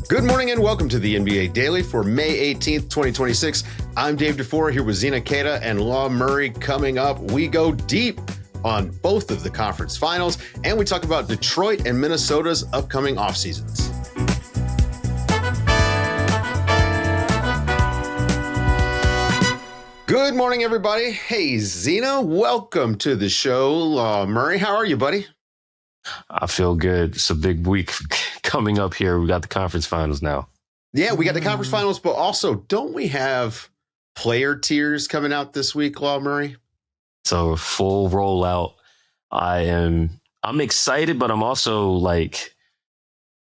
Good morning and welcome to the NBA Daily for May 18th, 2026. I'm Dave DuFour here with Zena, Keita, and Law Murray. Coming up, we go deep on both of the conference finals, and we talk about Detroit and Minnesota's upcoming offseasons. Good morning, everybody. Hey, Zena, welcome to the show. Law Murray, how are you, buddy? I feel good. It's a big week coming up here. We got the conference finals now. Yeah, we got the conference finals, but also, don't we have player tiers coming out this week, Law Murray? So full rollout. I'm excited, but I'm also like,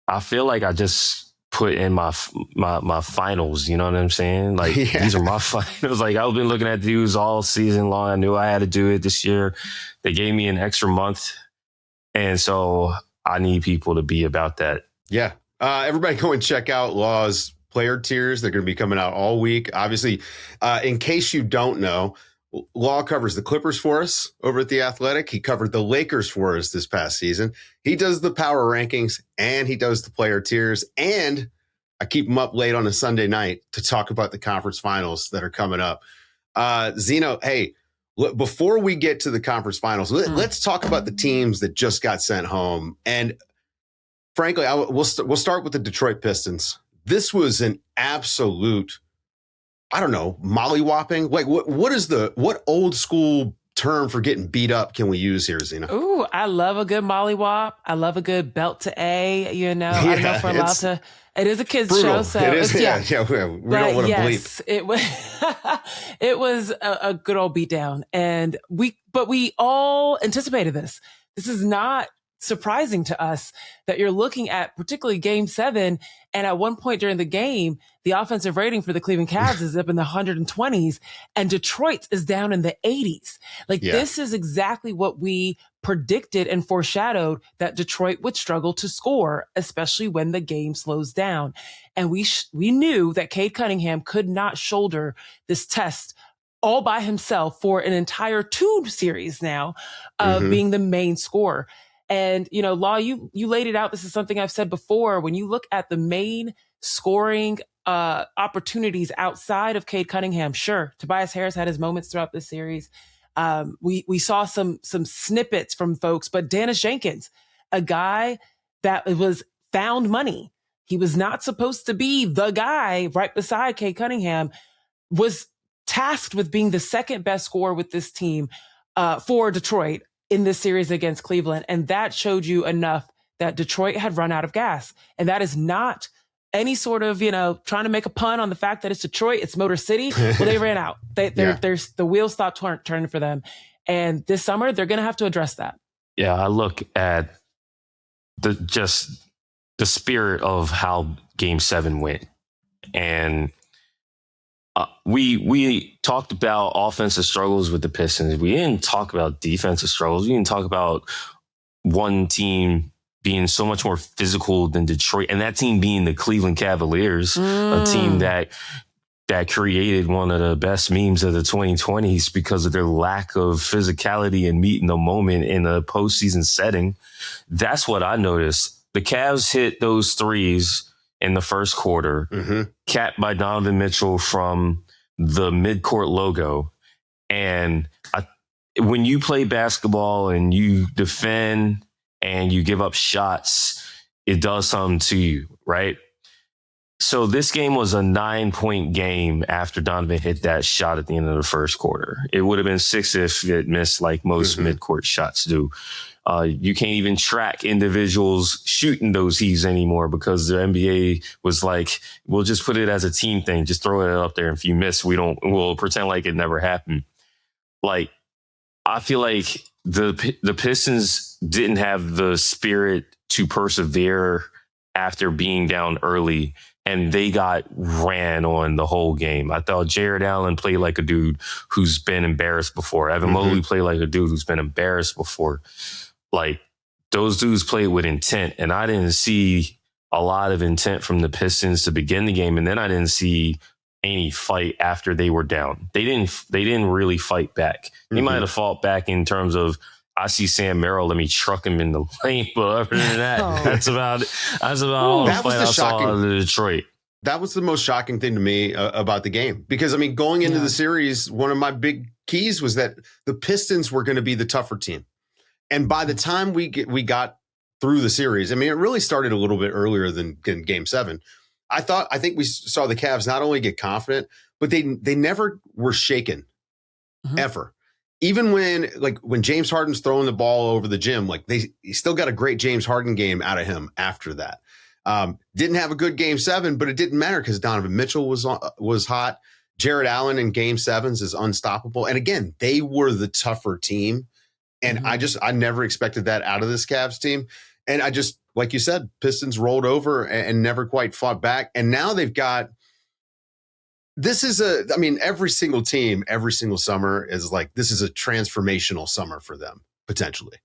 I feel like I just put in my finals. You know what I'm saying? Like, These are my finals. Like, I've been looking at these all season long. I knew I had to do it this year. They gave me an extra month. And so I need people to be about that. Yeah. Everybody go and check out Law's player tiers. They're going to be coming out all week. Obviously, in case you don't know, Law covers the Clippers for us over at The Athletic. He covered the Lakers for us this past season. He does the power rankings and he does the player tiers. And I keep him up late on a Sunday night to talk about the conference finals that are coming up. Zeno, hey, before we get to the conference finals, let's talk about the teams that just got sent home. And frankly, we'll start with the Detroit Pistons. This was an absolute, I don't know, mollywhopping. Like, what old school term for getting beat up can we use here, Zena? Ooh, I love a good mollywhop. I love a good belt to A. You know, I don't know if we're allowed to. It is a kids show, so it is. Yeah, we don't want to bleep. It was. It was a good old beatdown, and we all anticipated this. This is not surprising to us that you're looking at particularly Game 7, and at one point during the game, the offensive rating for the Cleveland Cavs is up in the 120s, and Detroit is down in the 80s. This is exactly what we predicted and foreshadowed, that Detroit would struggle to score, especially when the game slows down. And we knew that Cade Cunningham could not shoulder this test all by himself for an entire 2 series now of being the main scorer. And, you know, Law, you laid it out. This is something I've said before. When you look at the main scoring opportunities outside of Cade Cunningham, sure, Tobias Harris had his moments throughout this series. We saw some snippets from folks, but Dennis Jenkins, a guy that was found money. He was not supposed to be the guy right beside Cade Cunningham, was tasked with being the second best scorer with this team for Detroit in this series against Cleveland. And that showed you enough that Detroit had run out of gas. And that is not any sort of, trying to make a pun on the fact that it's Detroit, it's Motor City. Well, they ran out. The wheels stopped turning for them. And this summer, they're going to have to address that. Yeah, I look at the spirit of how Game 7 went. And we talked about offensive struggles with the Pistons. We didn't talk about defensive struggles. We didn't talk about one team being so much more physical than Detroit, and that team being the Cleveland Cavaliers, a team that created one of the best memes of the 2020s because of their lack of physicality and meeting the moment in a postseason setting. That's what I noticed. The Cavs hit those threes in the first quarter, capped by Donovan Mitchell from the midcourt logo. And when you play basketball and you defend and you give up shots, it does something to you, right? So this game was a 9-point game after Donovan hit that shot at the end of the first quarter. It would have been 6 if it missed like most midcourt shots do. You can't even track individuals shooting those heaves anymore because the NBA was like, we'll just put it as a team thing. Just throw it up there. If you miss, we'll pretend like it never happened. Like, I feel like the Pistons didn't have the spirit to persevere after being down early, and they got ran on the whole game. I thought Jared Allen played like a dude who's been embarrassed before. Evan Mobley played like a dude who's been embarrassed before. Like, those dudes played with intent, and I didn't see a lot of intent from the Pistons to begin the game, and then I didn't see any fight after they were down. They didn't really fight back. They might have fought back in terms of I see Sam Merrill, let me truck him in the lane. But other than that, that's about all the fight I saw out of Detroit. That was the most shocking thing to me about the game. Because, I mean, going into the series, one of my big keys was that the Pistons were going to be the tougher team. And by the time we got through the series, I mean, it really started a little bit earlier than Game 7. I think we saw the Cavs not only get confident, but they never were shaken, ever. Even when James Harden's throwing the ball over the gym, he still got a great James Harden game out of him after that. Didn't have a good Game 7, but it didn't matter because Donovan Mitchell was hot. Jared Allen in Game 7s is unstoppable. And again, they were the tougher team. And I never expected that out of this Cavs team. And I just, like you said, Pistons rolled over and never quite fought back. And now they've got, every single team, every single summer is this is a transformational summer for them, potentially.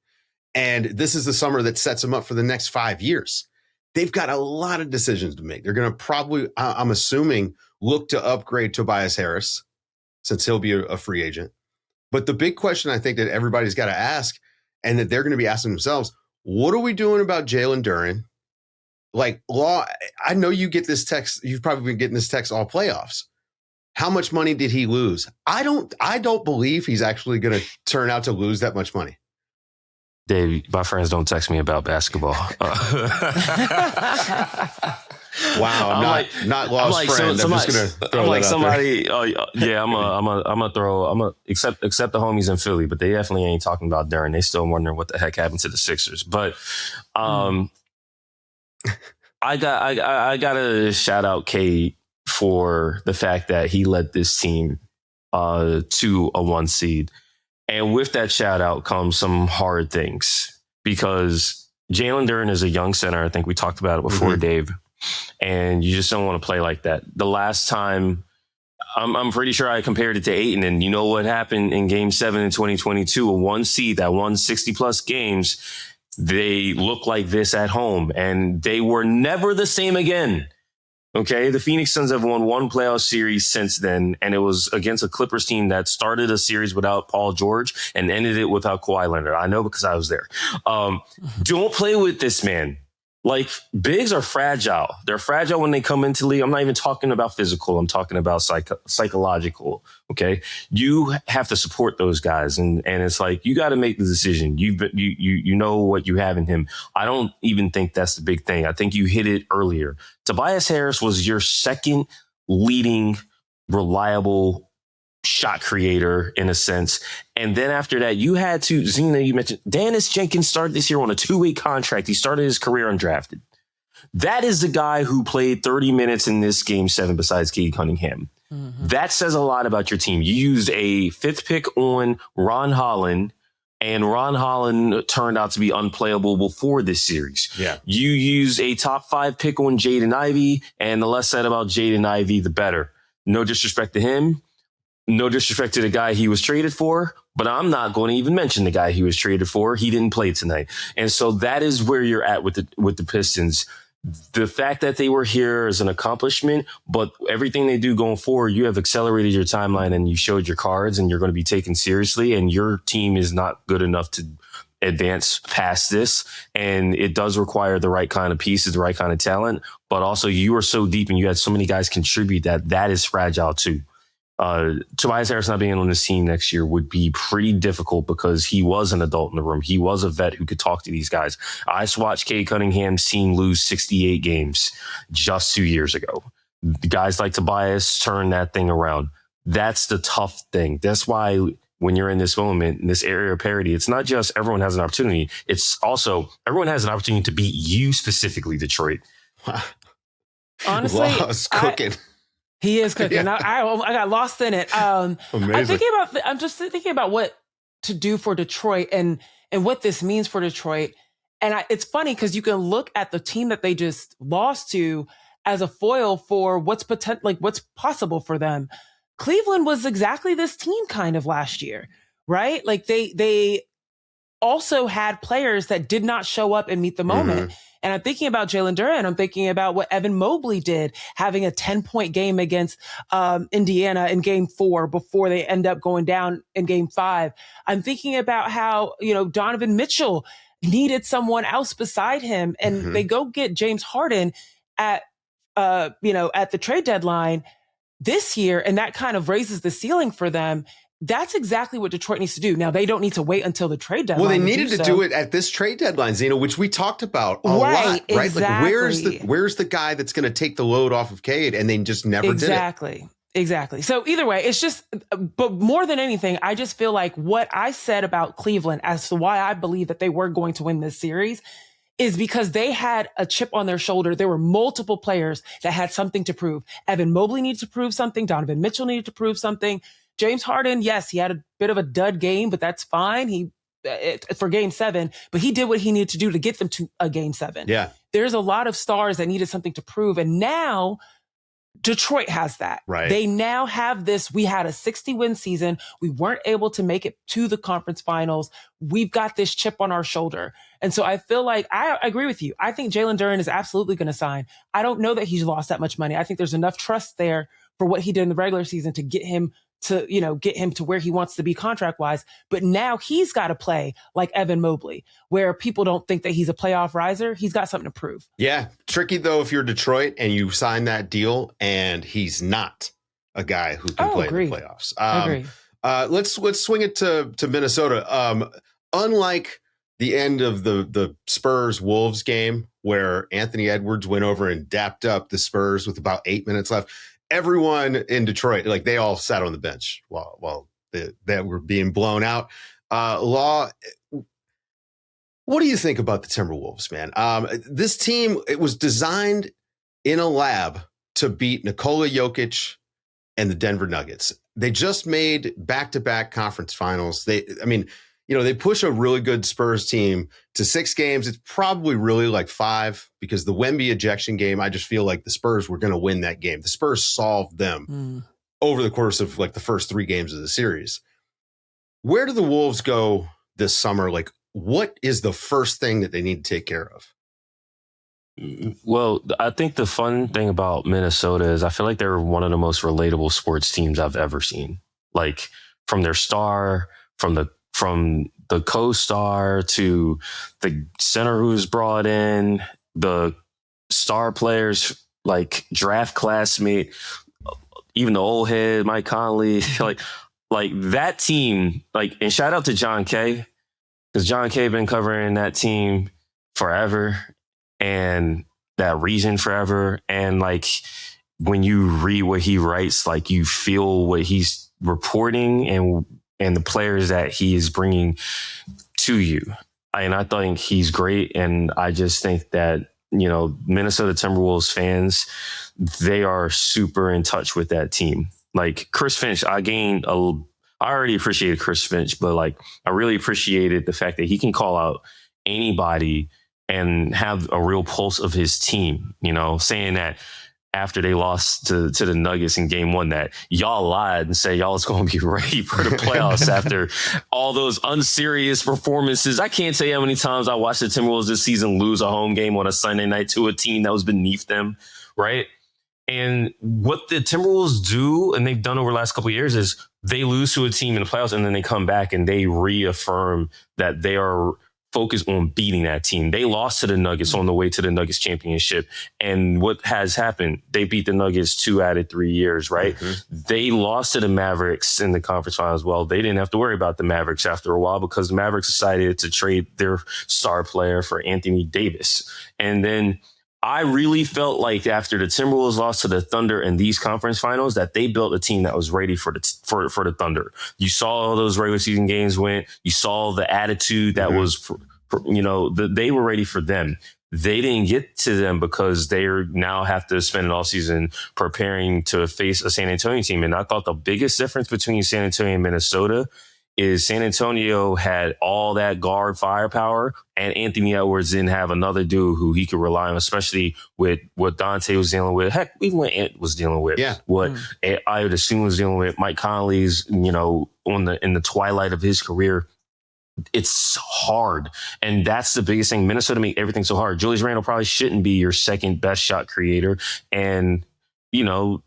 And this is the summer that sets them up for the next 5 years. They've got a lot of decisions to make. They're going to probably, I'm assuming, look to upgrade Tobias Harris since he'll be a free agent. But the big question I think that everybody's got to ask, and that they're going to be asking themselves, what are we doing about Jalen Duren? Law, I know you get this text. You've probably been getting this text all playoffs. How much money did he lose? I don't believe he's actually going to turn out to lose that much money. Dave, my friends don't text me about basketball. Wow, I'm not Law's friend. I'm just gonna throw that somebody. I'm gonna accept the homies in Philly, but they definitely ain't talking about Duren. They still wondering what the heck happened to the Sixers. But I gotta shout out Cade for the fact that he led this team to a 1 seed, and with that shout out comes some hard things because Jalen Duren is a young center. I think we talked about it before, Dave. And you just don't want to play like that. The last time, I'm pretty sure I compared it to Ayton, and you know what happened in Game 7 in 2022, a 1 seed that won 60-plus games. They look like this at home, and they were never the same again. Okay, the Phoenix Suns have won 1 playoff series since then, and it was against a Clippers team that started a series without Paul George and ended it without Kawhi Leonard. I know because I was there. Don't play with this man. Bigs are fragile. They're fragile when they come into the league. I'm not even talking about physical. I'm talking about psychological. Okay. You have to support those guys. And it's you got to make the decision. You know what you have in him. I don't even think that's the big thing. I think you hit it earlier. Tobias Harris was your second leading reliable shot creator in a sense. And then after that, you had to, Zena, you mentioned Dennis Jenkins started this year on a 2-week contract. He started his career undrafted. That is the guy who played 30 minutes in this Game 7 besides Cade Cunningham. That says a lot about your team. You used a 5th pick on Ron Holland, and Ron Holland turned out to be unplayable before this series. Yeah. You used a top 5 pick on Jaden Ivey, and the less said about Jaden Ivey, the better. No disrespect to him. No disrespect to the guy he was traded for, but I'm not going to even mention the guy he was traded for. He didn't play tonight. And so that is where you're at with the Pistons. The fact that they were here is an accomplishment, but everything they do going forward, you have accelerated your timeline and you showed your cards and you're going to be taken seriously, and your team is not good enough to advance past this. And it does require the right kind of pieces, the right kind of talent, but also you are so deep and you had so many guys contribute that is fragile too. Tobias Harris not being on this team next year would be pretty difficult because he was an adult in the room. He was a vet who could talk to these guys. I watched Cade Cunningham's team lose 68 games just 2 years ago. Guys like Tobias turn that thing around. That's the tough thing. That's why when you're in this moment, in this area of parity, it's not just everyone has an opportunity. It's also everyone has an opportunity to beat you specifically, Detroit. Honestly, Law's cooking. He is cooking. Yeah. I got lost in it. Amazing. I'm just thinking about what to do for Detroit and what this means for Detroit. And it's funny because you can look at the team that they just lost to as a foil for what's possible for them. Cleveland was exactly this team kind of last year, right? They also had players that did not show up and meet the moment. And I'm thinking about Jalen Duren. I'm thinking about what Evan Mobley did, having a 10-point game against Indiana in game 4 before they end up going down in game 5. I'm thinking about how, Donovan Mitchell needed someone else beside him, and they go get James Harden at the trade deadline this year, and that kind of raises the ceiling for them. That's exactly what Detroit needs to do. Now, they don't need to wait until the trade deadline. Well, they needed to do it at this trade deadline, Zena, which we talked about a lot, right? Exactly. Like, where's the guy that's going to take the load off of Cade? And they just never did it. Exactly. So either way, it's just, but more than anything, I just feel like what I said about Cleveland as to why I believe that they were going to win this series is because they had a chip on their shoulder. There were multiple players that had something to prove. Evan Mobley needed to prove something. Donovan Mitchell needed to prove something. James Harden, yes, he had a bit of a dud game, but that's fine. For game 7, but he did what he needed to do to get them to a game 7. Yeah. There's a lot of stars that needed something to prove. And now Detroit has that. Right. They now have this. We had a 60-win season. We weren't able to make it to the conference finals. We've got this chip on our shoulder. And so I feel like I agree with you. I think Jalen Duren is absolutely going to sign. I don't know that he's lost that much money. I think there's enough trust there for what he did in the regular season to get him to where he wants to be contract wise. But now he's got to play like Evan Mobley, where people don't think that he's a playoff riser. He's got something to prove. Yeah. Tricky though, if you're Detroit and you sign that deal and he's not a guy who can play in the playoffs. Agree. Let's swing it to Minnesota. Unlike the end of the Spurs Wolves game where Anthony Edwards went over and dapped up the Spurs with about 8 minutes left, everyone in Detroit, like, they all sat on the bench while they were being blown out. Law, what do you think about the Timberwolves, man? This team, it was designed in a lab to beat Nikola Jokic and the Denver Nuggets. They just made back-to-back conference finals. They push a really good Spurs team to 6 games. It's probably really like 5 because the Wemby ejection game, I just feel like the Spurs were going to win that game. The Spurs solved them over the course of like the first 3 games of the series. Where do the Wolves go this summer? Like, what is the first thing that they need to take care of? Well, I think the fun thing about Minnesota is I feel like they're one of the most relatable sports teams I've ever seen. Like, from their star, from the co-star to the center who's brought in, the star players, like draft classmate, even the old head, Mike Conley, like that team, like, and shout out to John Kay, because John Kay been covering that team forever and that region forever. And like, when you read what he writes, like, you feel what he's reporting and the players that he is bringing to you. And I think he's great. And I just think that, Minnesota Timberwolves fans, they are super in touch with that team. Like Chris Finch, I already appreciated Chris Finch, but like, I really appreciated the fact that he can call out anybody and have a real pulse of his team, saying that after they lost to the Nuggets in game 1, that y'all lied and say y'all was going to be ready for the playoffs after all those unserious performances. I can't tell you how many times I watched the Timberwolves this season lose a home game on a Sunday night to a team that was beneath them, right? And what the Timberwolves do, and they've done over the last couple of years, is they lose to a team in the playoffs and then they come back and they reaffirm that they are focused on beating that team. They lost to the Nuggets on the way to the Nuggets championship. And what has happened? They beat the Nuggets 2 out of 3 years, right? They lost to the Mavericks in the conference finals. Well, they didn't have to worry about the Mavericks after a while because the Mavericks decided to trade their star player for Anthony Davis. And then I really felt like after the Timberwolves lost to the Thunder in these conference finals, that they built a team that was ready for the Thunder. You saw how those regular season games went. You saw the attitude that was, they were ready for them. They didn't get to them because they now have to spend an offseason preparing to face a San Antonio team. And I thought the biggest difference between San Antonio and Minnesota is San Antonio had all that guard firepower, and Anthony Edwards didn't have another dude who he could rely on, especially with what Dante was dealing with. Heck, even what Ant was dealing with. Yeah. What I would assume was dealing with. Mike Conley's, in the twilight of his career. it's hard. And that's the biggest thing. Minnesota make everything so hard. Julius Randle probably shouldn't be your second best shot creator. And,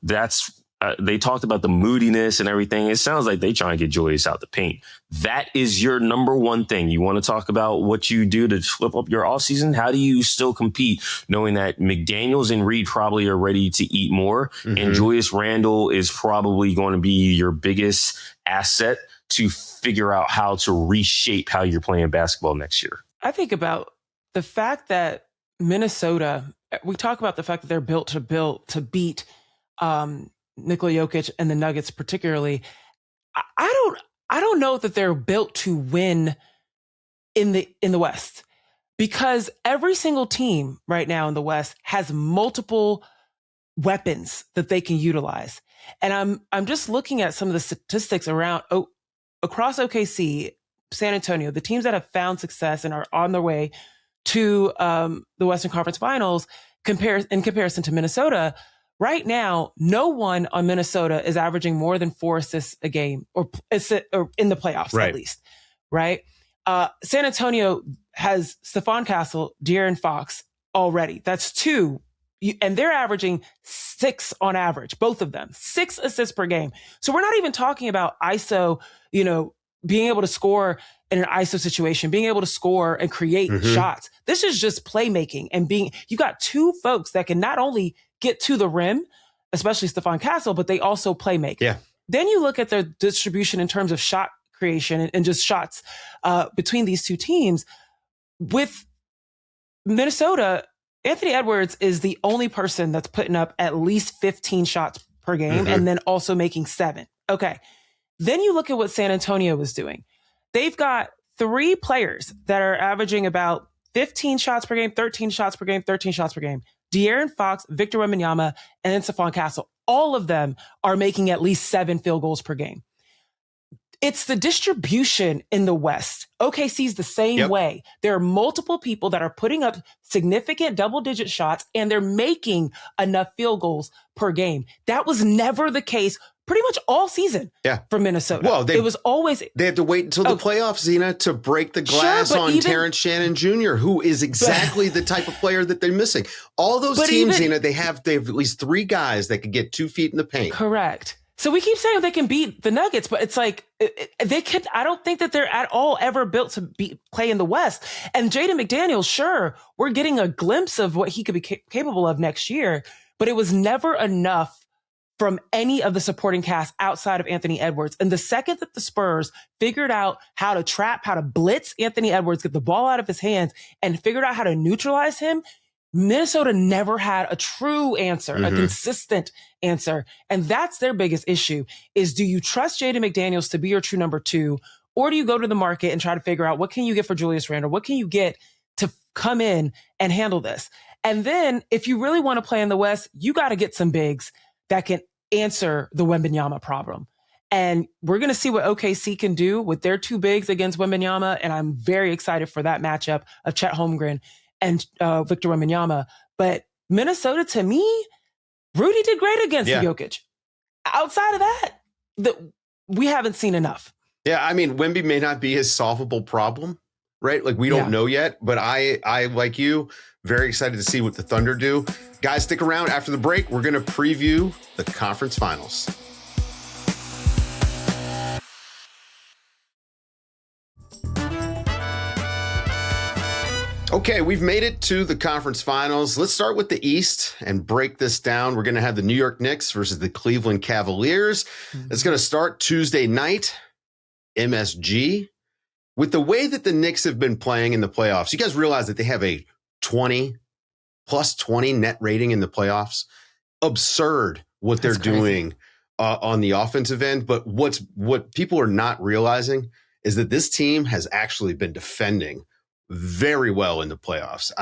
that's they talked about the moodiness and everything. It sounds like they trying to get Julius out the paint. That is your number one thing. You want to talk about what you do to flip up your offseason? How do you still compete knowing that McDaniels and Reed probably are ready to eat more? Mm-hmm. And Julius Randle is probably going to be your biggest asset to figure out how to reshape how you're playing basketball next year. I think about the fact that Minnesota, we talk about the fact that they're built to beat Nikola Jokic and the Nuggets particularly. I don't know that they're built to win in the West, because every single team right now in the West has multiple weapons that they can utilize. And I'm just looking at some of the statistics across OKC, San Antonio, the teams that have found success and are on their way to the Western Conference Finals in comparison to Minnesota. Right now, no one on Minnesota is averaging more than 4 assists a game, or in the playoffs, at least, right? San Antonio has Stephon Castle, De'Aaron Fox already. That's 2. And they're averaging 6 on average, both of them, 6 assists per game. So we're not even talking about ISO, being able to score in an ISO situation, being able to score and create shots. This is just playmaking and you've got 2 folks that can not only get to the rim, especially Stephon Castle, but they also play make. Yeah. Then you look at their distribution in terms of shot creation and just shots between these 2 teams. With Minnesota, Anthony Edwards is the only person that's putting up at least 15 shots per game and then also making 7. Okay. Then you look at what San Antonio was doing. They've got 3 players that are averaging about 15 shots per game, 13 shots per game, 13 shots per game. De'Aaron Fox, Victor Wembanyama, and then Stephon Castle. All of them are making at least 7 field goals per game. It's the distribution in the West. OKC's the same way. There are multiple people that are putting up significant double-digit shots, and they're making enough field goals per game. That was never the case pretty much all season for Minnesota. Well, it was always... They had to wait until the playoffs, Zena, to break the glass on Terrence Shannon Jr., who is exactly the type of player that they're missing. All those teams, Zena, they have at least 3 guys that could get 2 feet in the paint. Correct. So we keep saying they can beat the Nuggets, but it's like they can. I don't think that they're at all ever built to play in the West. And Jaden McDaniels, sure, we're getting a glimpse of what he could be capable of next year, but it was never enough from any of the supporting cast outside of Anthony Edwards. And the second that the Spurs figured out how to trap, how to blitz Anthony Edwards, get the ball out of his hands, and figured out how to neutralize him, Minnesota never had a true answer, a consistent answer. And that's their biggest issue is, do you trust Jaden McDaniels to be your true number 2? Or do you go to the market and try to figure out what can you get for Julius Randle? What can you get to come in and handle this? And then if you really want to play in the West, you got to get some bigs that can answer the Wembanyama problem. And we're going to see what OKC can do with their 2 bigs against Wembanyama. And I'm very excited for that matchup of Chet Holmgren and Victor Wembanyama. But Minnesota, to me, Rudy did great against Jokic. Outside of that, we haven't seen enough. Yeah, I mean, Wemby may not be his solvable problem, right? Like, we don't know yet, but I, like you, very excited to see what the Thunder do. Guys, stick around. After the break, we're going to preview the conference finals. Okay, we've made it to the conference finals. Let's start with the East and break this down. We're going to have the New York Knicks versus the Cleveland Cavaliers. It's going to start Tuesday night, MSG. With the way that the Knicks have been playing in the playoffs, you guys realize that they have a 20 plus 20 net rating in the playoffs. Absurd what they're doing on the offensive end. But what people are not realizing is that this team has actually been defending very well in the playoffs.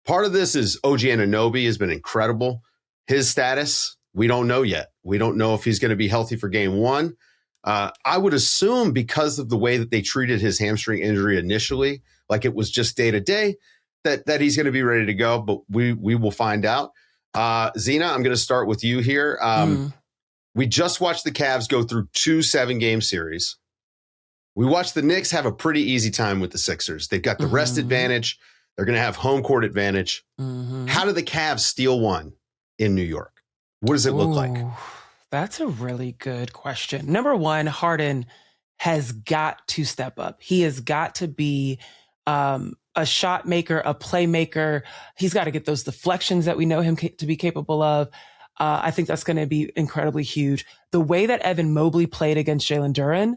Part of this is OG Anunoby has been incredible. His status, we don't know yet. We don't know if he's going to be healthy for game 1. I would assume because of the way that they treated his hamstring injury initially, like it was just day to day, that he's going to be ready to go, but we will find out. Zena, I'm going to start with you here. We just watched the Cavs go through 2 7-game series. We watched the Knicks have a pretty easy time with the Sixers. They've got the rest advantage. They're going to have home court advantage. How do the Cavs steal one in New York? What does it look like? That's a really good question. Number one, Harden has got to step up. He has got to be a shot maker, a playmaker. He's got to get those deflections that we know him to be capable of. I think that's going to be incredibly huge. The way that Evan Mobley played against Jalen Duren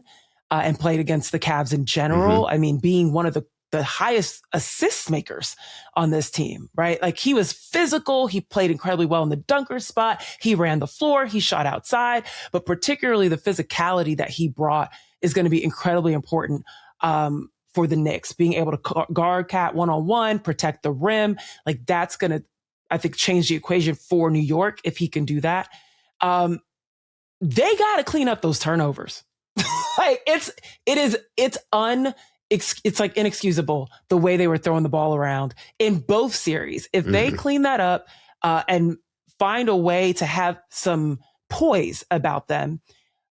and played against the Cavs in general, I mean, being one of the highest assist makers on this team, right? Like, he was physical. He played incredibly well in the dunker spot. He ran the floor. He shot outside, but particularly the physicality that he brought is going to be incredibly important for the Knicks. Being able to guard Cat one-on-one, protect the rim, like, that's going to, I think, change the equation for New York if he can do that. They got to clean up those turnovers. Like, it's like inexcusable the way they were throwing the ball around in both series. If they clean that up and find a way to have some poise about them,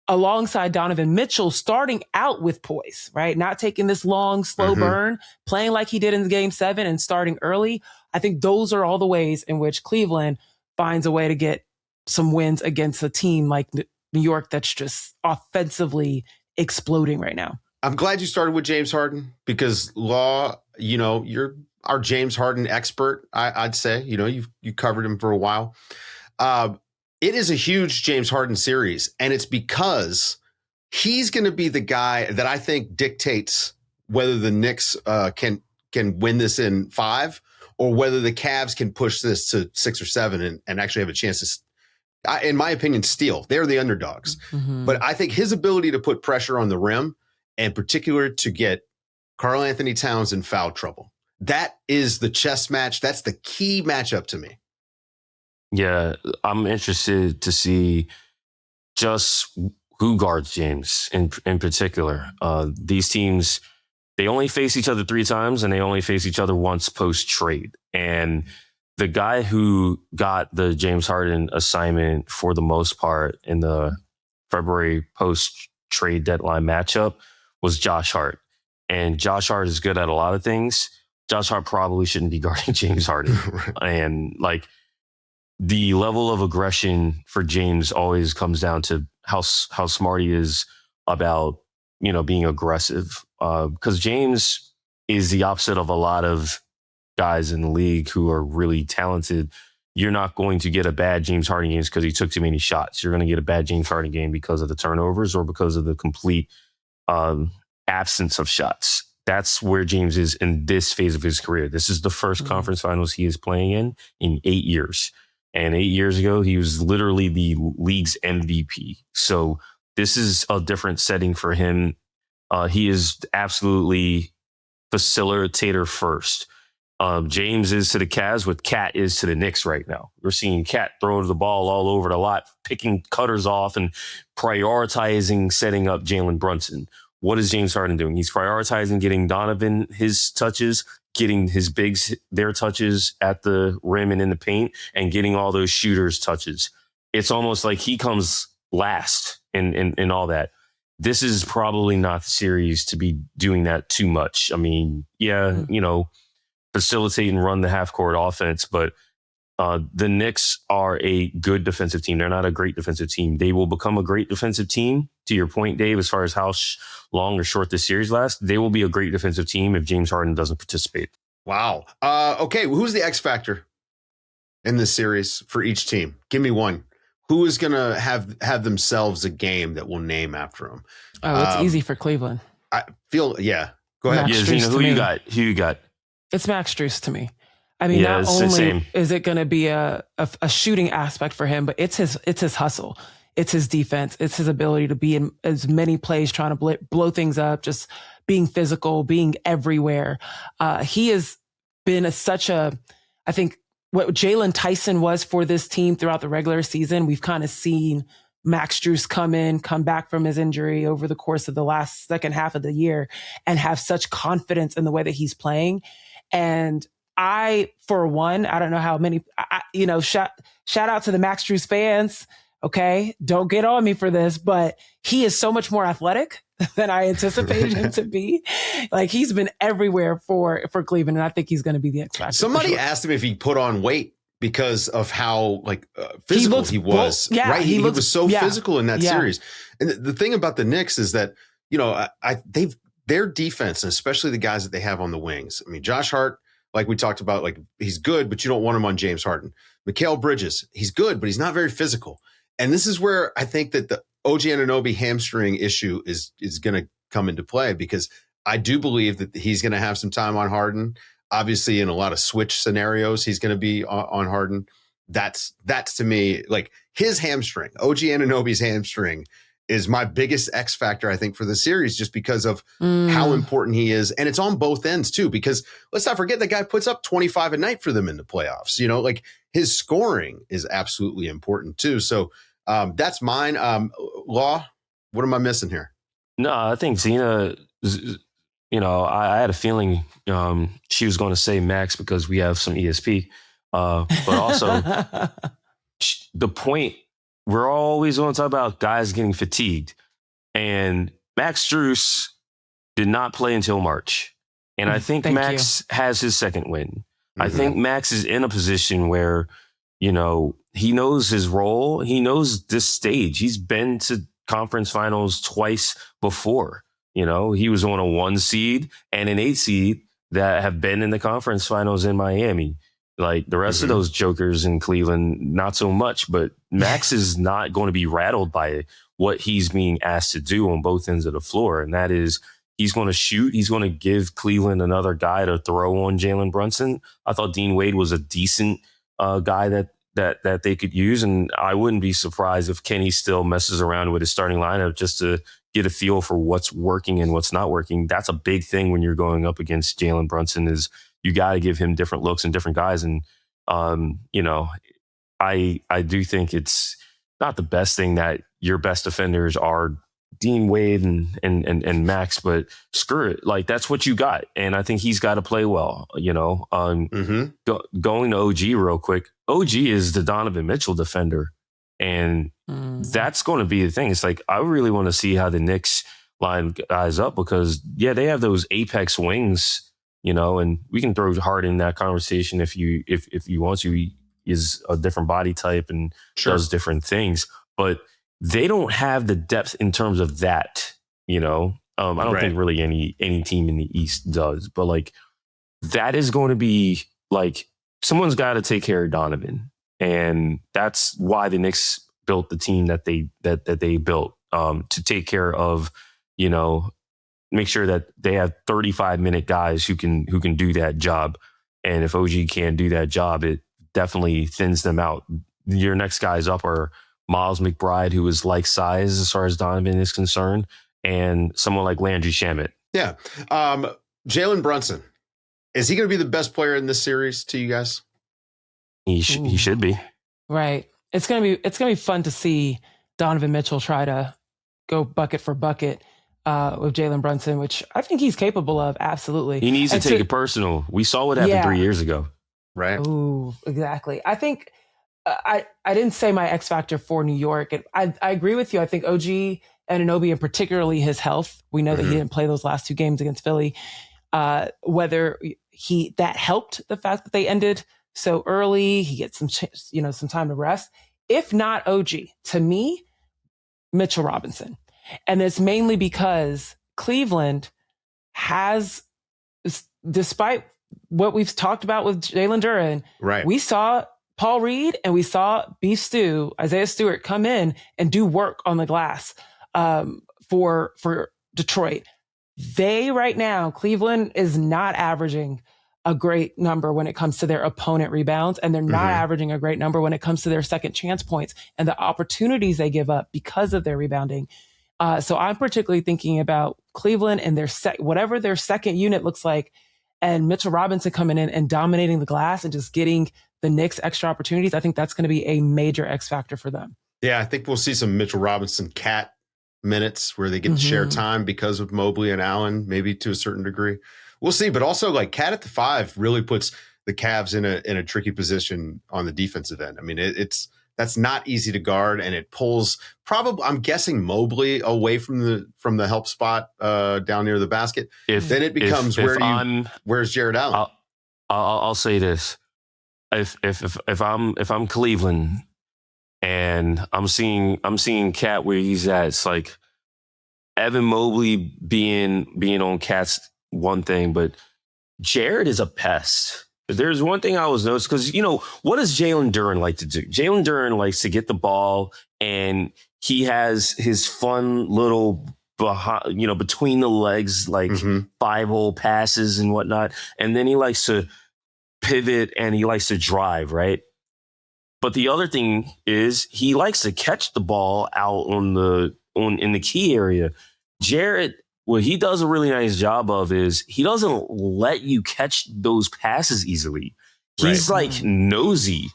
alongside Donovan Mitchell starting out with poise, right? Not taking this long, slow burn, playing like he did in Game 7 and starting early. I think those are all the ways in which Cleveland finds a way to get some wins against a team like New York that's just offensively exploding right now. I'm glad you started with James Harden, because Law, you're our James Harden expert, I'd say. You covered him for a while. It is a huge James Harden series, and it's because he's going to be the guy that I think dictates whether the Knicks can win this in 5 or whether the Cavs can push this to 6 or 7 and actually have a chance to, in my opinion, steal. They're the underdogs. But I think his ability to put pressure on the rim, and particular to get Karl Anthony Towns in foul trouble, that is the chess match. That's the key matchup to me. Yeah, I'm interested to see just who guards James in particular. These teams, they only face each other 3 times, and they only face each other once post-trade. And the guy who got the James Harden assignment for the most part in the February post-trade deadline matchup was Josh Hart. And Josh Hart is good at a lot of things. Josh Hart probably shouldn't be guarding James Harden. And the level of aggression for James always comes down to how smart he is about, being aggressive. Because James is the opposite of a lot of guys in the league who are really talented. You're not going to get a bad James Harden game because he took too many shots. You're going to get a bad James Harden game because of the turnovers or because of the complete absence of shots. That's where James is in this phase of his career. This is the first conference finals he is playing in 8 years. And 8 years ago, he was literally the league's MVP. So this is a different setting for him. He is absolutely facilitator first. James is to the Cavs what Cat is to the Knicks right now. We're seeing Cat throw the ball all over the lot, picking cutters off and prioritizing setting up Jalen Brunson. What is James Harden doing? He's prioritizing getting Donovan his touches, getting his bigs their touches at the rim and in the paint, and getting all those shooters touches. It's almost like he comes last in all that. This is probably not the series to be doing that too much. I mean, facilitate and run the half-court offense, but the Knicks are a good defensive team. They're not a great defensive team. They will become a great defensive team, to your point, Dave, as far as how long or short this series lasts. They will be a great defensive team if James Harden doesn't participate. Wow. Okay, who's the X factor in this series for each team? Give me one. Who is going to have themselves a game that we'll name after them? Oh, it's easy for Cleveland. I feel, yeah. Go ahead. Max Yeah, Zena, who you got? It's Max Strus to me. I mean, not only is it going to be a shooting aspect for him, but it's his hustle. It's his defense. It's his ability to be in as many plays, trying to blow things up, just being physical, being everywhere. He has been I think what Jalen Tyson was for this team throughout the regular season. We've kind of seen Max Strus come back from his injury over the course of the second half of the year and have such confidence in the way that he's playing. And I, for one, I don't know how many, shout out to the Max Strus fans. Okay. Don't get on me for this, but he is so much more athletic than I anticipated him to be. Like, he's been everywhere for Cleveland, and I think he's going to be the X factor. Somebody asked him if he put on weight because of how physical he was. Yeah, right. He was so physical in that series. And the thing about the Knicks is that, their defense, and especially the guys that they have on the wings. I mean, Josh Hart, like we talked about, like, he's good, but you don't want him on James Harden. Mikal Bridges, he's good, but he's not very physical. And this is where I think that the OG Anunoby hamstring issue is going to come into play, because I do believe that he's going to have some time on Harden. Obviously, in a lot of switch scenarios, he's going to be on Harden. That's to me, like, his hamstring, OG Anunoby's hamstring, is my biggest X factor, I think, for the series, just because of how important he is. And it's on both ends, too, because let's not forget the guy puts up 25 a night for them in the playoffs. Like, his scoring is absolutely important, too. So that's mine. Law, what am I missing here? No, I think Zena, I had a feeling she was going to say Max because we have some ESP. But also, the point, we're always going to talk about guys getting fatigued. And Max Strus did not play until March. And I think Max has his second win. Mm-hmm. I think Max is in a position where, he knows his role. He knows this stage. He's been to conference finals twice before. He was on a 1 seed and an 8 seed that have been in the conference finals in Miami. Like, the rest of those jokers in Cleveland, not so much. But Max is not going to be rattled by what he's being asked to do on both ends of the floor. And that is, he's going to shoot. He's going to give Cleveland another guy to throw on Jalen Brunson. I thought Dean Wade was a decent guy that they could use. And I wouldn't be surprised if Kenny still messes around with his starting lineup just to get a feel for what's working and what's not working. That's a big thing when you're going up against Jalen Brunson, is you got to give him different looks and different guys. And, I do think it's not the best thing that your best defenders are Dean Wade and Max, but screw it. Like, that's what you got. And I think he's got to play well, going to OG real quick. OG is the Donovan Mitchell defender. And that's going to be the thing. It's like, I really want to see how the Knicks line guys up, because they have those apex wings, and we can throw Harden in that conversation if you want to. He is a different body type and does different things, but they don't have the depth in terms of that, I don't think really any team in the East does, but like, that is going to be like, someone's got to take care of Donovan. And that's why the Knicks built the team that they built, to take care of, make sure that they have 35-minute guys who can do that job. And if OG can't do that job, it definitely thins them out. Your next guys up are Miles McBride, who is like size as far as Donovan is concerned, and someone like Landry Shamet. Yeah. Jalen Brunson, is he going to be the best player in this series to you guys? He should be. Right. It's going to be fun to see Donovan Mitchell try to go bucket for bucket with Jalen Brunson, which I think he's capable of. Absolutely. He needs to take it personal. We saw what happened 3 years ago. Right. Ooh, exactly. I think I didn't say my X factor for New York. I agree with you. I think OG Anunoby, and particularly his health. We know that he didn't play those last 2 games against Philly. Whether that helped the fact that they ended so early, he gets some time to rest. If not OG, to me, Mitchell Robinson. And it's mainly because Cleveland has, despite what we've talked about with Jalen Duren, right? We saw Paul Reed and we saw Beef Stew, Isaiah Stewart, come in and do work on the glass for Detroit. They right now, Cleveland is not averaging a great number when it comes to their opponent rebounds, and they're not averaging a great number when it comes to their second chance points and the opportunities they give up because of their rebounding. So I'm particularly thinking about Cleveland and their whatever their second unit looks like, and Mitchell Robinson coming in and dominating the glass and just getting the Knicks extra opportunities. I think that's going to be a major X factor for them. Yeah, I think we'll see some Mitchell Robinson cat minutes where they get to share time because of Mobley and Allen, maybe to a certain degree. We'll see. But also, like, Cat at the 5 really puts the Cavs in a tricky position on the defensive end. I mean, That's not easy to guard, and it pulls probably, I'm guessing, Mobley away from the help spot down near the basket. Then it becomes where's Jared Allen? I'll say this: if I'm Cleveland and I'm seeing Cat where he's at, it's like Evan Mobley being on Cat's one thing, but Jared is a pest. There's one thing I was noticing, because, what does Jalen Duren like to do? Jalen Duren likes to get the ball, and he has his fun little, between the legs, like 5-hole passes and whatnot. And then he likes to pivot and he likes to drive, right? But the other thing is he likes to catch the ball out in the key area. Jared, what he does a really nice job of is he doesn't let you catch those passes easily. He's like nosy.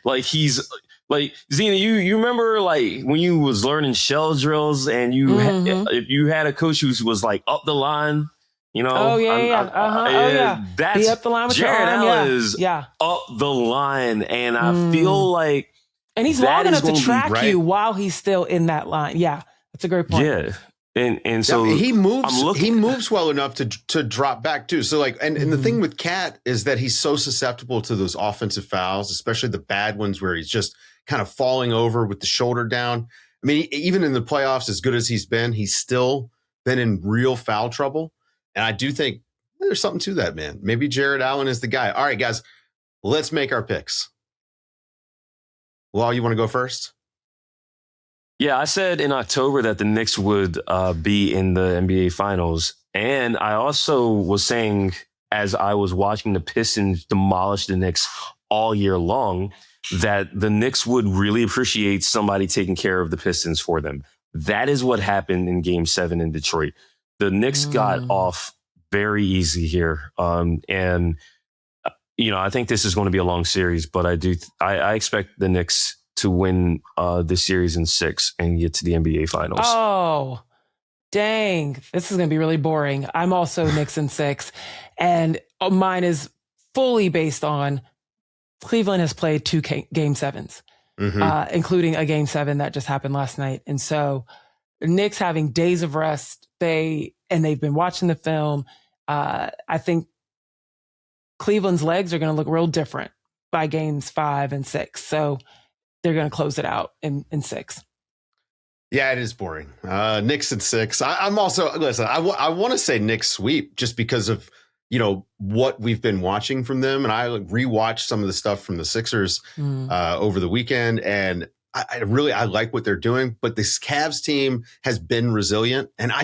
Like he's like, Zena, you remember like when you was learning shell drills and you had a coach who was like up the line, Oh yeah. That's be up the line with Jared your arm. Allen is up the line, and I feel like, and he's long enough to track you while he's still in that line. Yeah, that's a great point. Yeah. And so he moves well enough to drop back too. So like, and the thing with Cat is that he's so susceptible to those offensive fouls, especially the bad ones where he's just kind of falling over with the shoulder down. I mean, even in the playoffs, as good as he's still been in real foul trouble. And I do think there's something to that, man. Maybe Jared Allen is the guy. All right, guys, let's make our picks. Law, you want to go first? Yeah, I said in October that the Knicks would be in the NBA Finals. And I also was saying, as I was watching the Pistons demolish the Knicks all year long, that the Knicks would really appreciate somebody taking care of the Pistons for them. That is what happened in Game 7 in Detroit. The Knicks got off very easy here. And I think this is going to be a long series, but I expect the Knicks to win this series in 6 and get to the NBA Finals. Oh, dang. This is going to be really boring. I'm also Knicks in 6. And mine is fully based on Cleveland has played 2 Game 7s, including a Game 7 that just happened last night. And so Knicks having days of rest, they've been watching the film. I think Cleveland's legs are going to look real different by Games 5 and 6. So they're going to close it out in 6. Yeah, it is boring. Knicks in 6. I'm also, listen, I want to say Knicks sweep just because of, what we've been watching from them. And I rewatched some of the stuff from the Sixers over the weekend. And I like what they're doing. But this Cavs team has been resilient. And I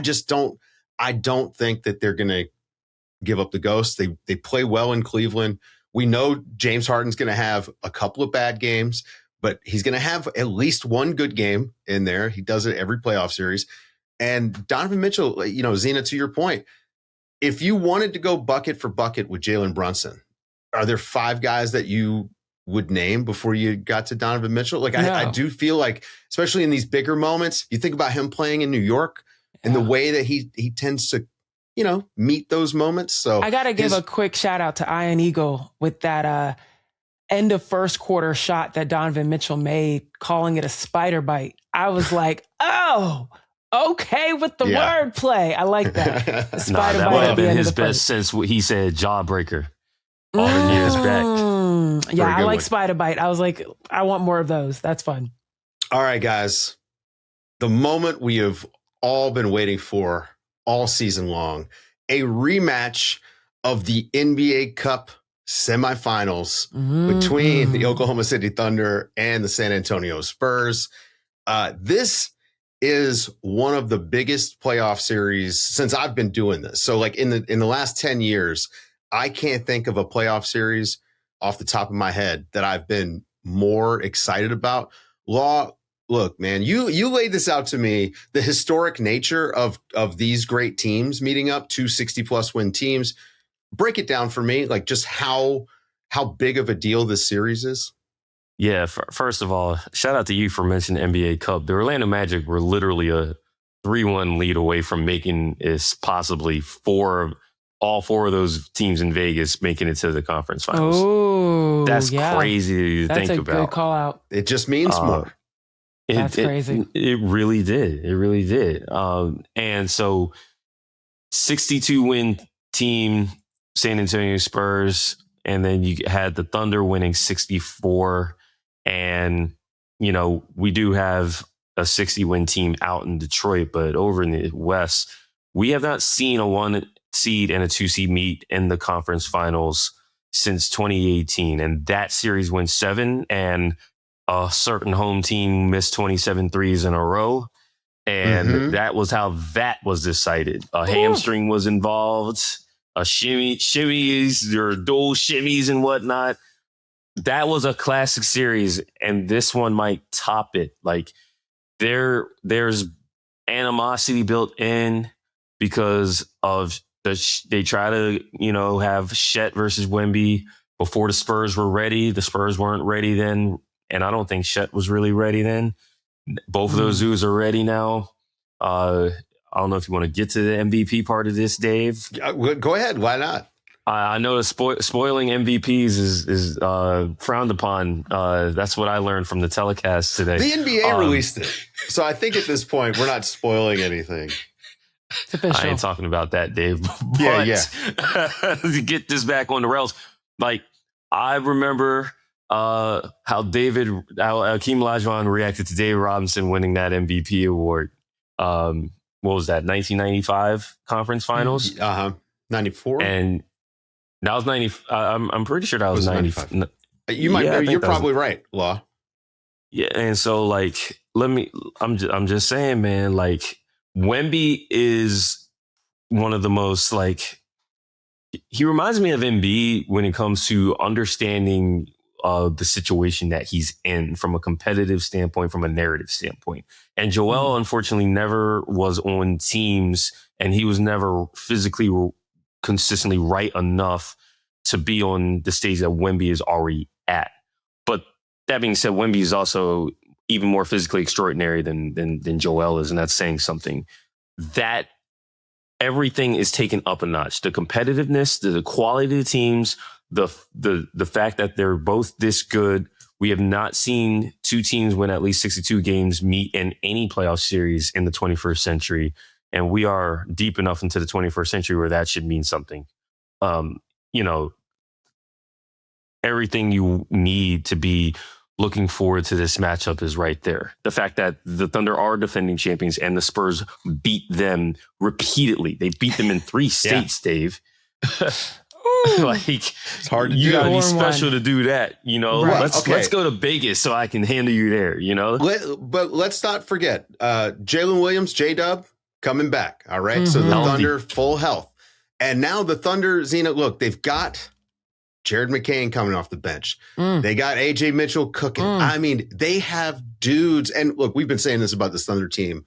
don't think that they're going to give up the ghost. They play well in Cleveland. We know James Harden's going to have a couple of bad games, but he's going to have at least one good game in there. He does it every playoff series. And Donovan Mitchell, Zena, to your point, if you wanted to go bucket for bucket with Jalen Brunson, are there 5 guys that you would name before you got to Donovan Mitchell? Like, no. I do feel like, especially in these bigger moments, you think about him playing in New York and the way that he tends to, meet those moments. So I got to give a quick shout out to Ian Eagle with that end of first quarter shot that Donovan Mitchell made, calling it a spider bite. I was like, oh, okay with the wordplay. I like that. That might have been his best since he said jawbreaker all the years back. Yeah, I like spider bite. I was like, I want more of those. That's fun. All right, guys. The moment we have all been waiting for all season long, a rematch of the NBA Cup semifinals between the Oklahoma City Thunder and the San Antonio Spurs. This is one of the biggest playoff series since I've been doing this. So like in the last 10 years, I can't think of a playoff series off the top of my head that I've been more excited about. Law, look, man, you laid this out to me, the historic nature of these great teams meeting up, 2 60-plus win teams. Break it down for me, like just how big of a deal this series is. Yeah, first of all, shout out to you for mentioning NBA Cup. The Orlando Magic were literally a 3-1 lead away from making this possibly 4 all 4 of those teams in Vegas making it to the conference finals. Oh, that's crazy to think about. That's a good call out. It just means more. That's crazy. It really did. It really did. And so 62 win team, San Antonio Spurs, and then you had the Thunder winning 64. And, you know, we do have a 60 win team out in Detroit, but over in the West, we have not seen a 1 seed and a 2 seed meet in the conference finals since 2018. And that series went 7, and a certain home team missed 27 threes in a row. And that was how that was decided. A hamstring was involved, a shimmies or dual shimmies and whatnot. That was a classic series, and this one might top it. Like there's animosity built in because of they try to, you know, have Schlecht versus Wemby before the Spurs were ready. The Spurs weren't ready then, and I don't think Schlecht was really ready then. Both of those dudes are ready now. I don't know if you want to get to the MVP part of this, Dave. Go ahead. Why not? I know spoiling MVPs is frowned upon. That's what I learned from the telecast today. The NBA released it. So I think at this point, we're not spoiling anything. I ain't talking about that, Dave. But yeah. To get this back on the rails, like I remember how Hakeem Olajuwon reacted to Dave Robinson winning that MVP award. What was that? 1995 conference finals. 94. And that was 90. I'm pretty sure that was 95. You're probably right, Law. Yeah, and so like, I'm just saying, man. Like, Wemby is one of the most like. He reminds me of Embiid when it comes to understanding the situation that he's in from a competitive standpoint, from a narrative standpoint. And Joel, unfortunately, never was on teams, and he was never physically consistently right enough to be on the stage that Wemby is already at. But that being said, Wemby is also even more physically extraordinary than Joel is, and that's saying something. That everything is taken up a notch. The competitiveness, the quality of the teams, the fact that they're both this good. We have not seen 2 teams win at least 62 games meet in any playoff series in the 21st century. And we are deep enough into the 21st century where that should mean something. You know, everything you need to be looking forward to this matchup is right there. The fact that the Thunder are defending champions and the Spurs beat them repeatedly. They beat them in 3 states, Dave. Like, it's hard to do. You gotta be special to do that, you know. Right. Let's go to Vegas so I can handle you there, you know. But let's not forget Jalen Williams, J-Dub, coming back. All right. So the Thunder full health. And now the Thunder, Zena, look, they've got Jared McCain coming off the bench. They got AJ Mitchell cooking. I mean, they have dudes. And look, we've been saying this about this Thunder team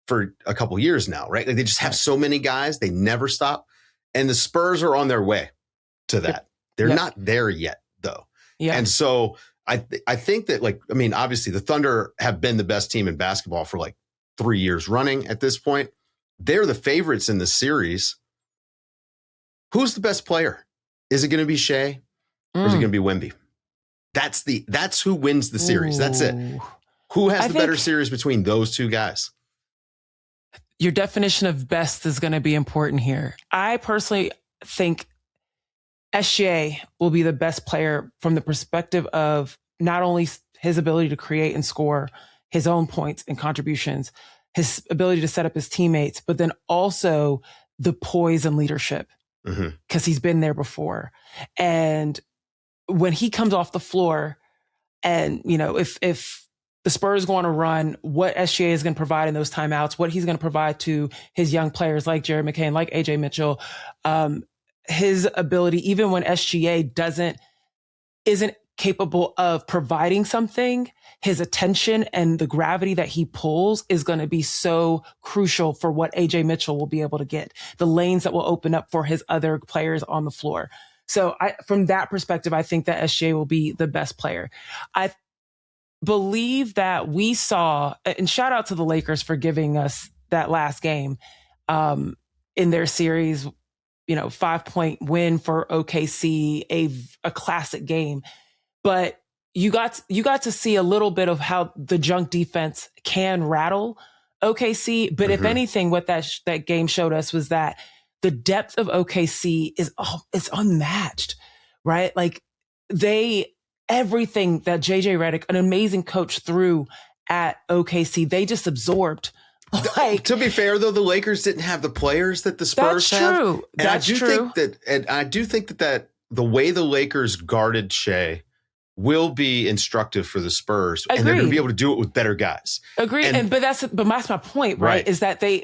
for a couple years now, right? Like, they just have so many guys. They never stop. And the Spurs are on their way to that. They're not there yet, though. Yeah. And so I think that, like, I mean, obviously the Thunder have been the best team in basketball for like 3 years running at this point. They're the favorites in the series. Who's the best player? Is it going to be Shai or is it going to be Wemby? That's who wins the series. That's it. Who has the better series between those 2 guys? Your definition of best is going to be important here. I personally think SGA will be the best player from the perspective of not only his ability to create and score his own points and contributions, his ability to set up his teammates, but then also the poise and leadership, because he's been there before. And when he comes off the floor, and, you know, if the Spurs go on a run, what SGA is going to provide in those timeouts, what he's going to provide to his young players like Jared McCain, like AJ Mitchell, his ability, even when SGA isn't capable of providing something, his attention and the gravity that he pulls is going to be so crucial for what AJ Mitchell will be able to get, the lanes that will open up for his other players on the floor. So from that perspective, I think that SGA will be the best player. I believe that we saw, and shout out to the Lakers for giving us that last game in their series 5-point win for OKC, a classic game. But you got to see a little bit of how the junk defense can rattle OKC. But if anything, what that game showed us was that the depth of OKC it's unmatched, right? Like everything that JJ Redick, an amazing coach, threw at OKC, they just absorbed. Like, to be fair, though, the Lakers didn't have the players that the Spurs have. True. And that's true. I do think that the way the Lakers guarded Shai will be instructive for the Spurs. Agreed. And they're going to be able to do it with better guys. Agreed. But that's my point, right? Is that the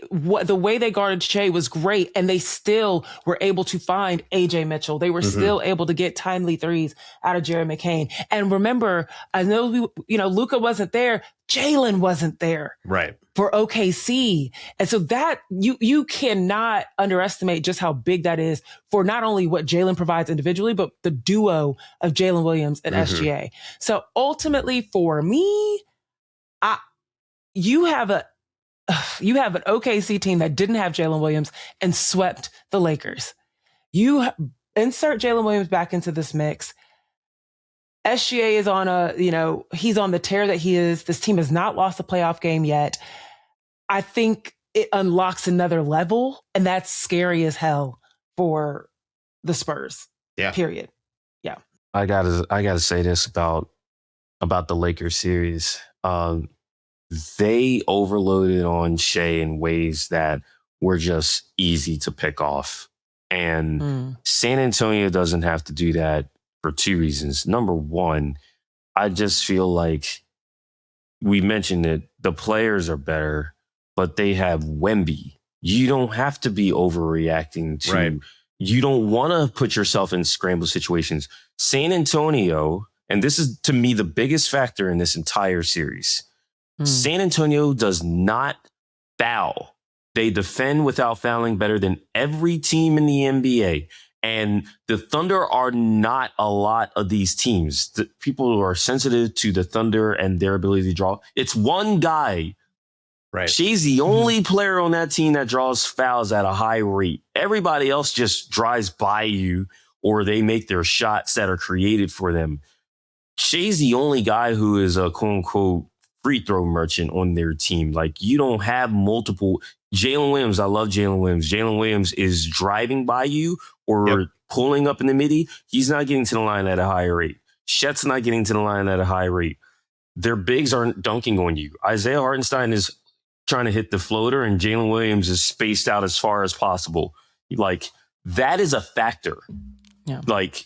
way they guarded Shai was great, and they still were able to find AJ Mitchell. They were still able to get timely threes out of Jared McCain. And remember, I know Luka wasn't there, Jalen wasn't there. Right. For OKC. And so that you cannot underestimate just how big that is for not only what Jalen provides individually, but the duo of Jalen Williams and SGA. So ultimately for me, you have an OKC team that didn't have Jalen Williams and swept the Lakers. You insert Jalen Williams back into this mix. SGA is he's on the tear that he is. This team has not lost a playoff game yet. I think it unlocks another level, and that's scary as hell for the Spurs. Yeah. Period. Yeah. I gotta say this about the Lakers series. They overloaded on Shai in ways that were just easy to pick off. And San Antonio doesn't have to do that for two reasons. Number one, I just feel like we mentioned it, the players are better, but they have Wemby. You don't have to be overreacting to, right. You don't want to put yourself in scramble situations. San Antonio, and this is to me the biggest factor in this entire series, San Antonio does not foul. They defend without fouling better than every team in the NBA. And the Thunder are not a lot of these teams. The people who are sensitive to the Thunder and their ability to draw. It's one guy. Right. She's the only player on that team that draws fouls at a high rate. Everybody else just drives by you, or they make their shots that are created for them. Shai's the only guy who is a quote unquote free throw merchant on their team. Like, you don't have multiple. Jalen Williams, I love Jalen Williams. Jalen Williams is driving by you or pulling up in the midi. He's not getting to the line at a high rate. Chet's not getting to the line at a high rate. Their bigs aren't dunking on you. Isaiah Hartenstein is trying to hit the floater, and Jalen Williams is spaced out as far as possible. Like, that is a factor. Yeah. Like,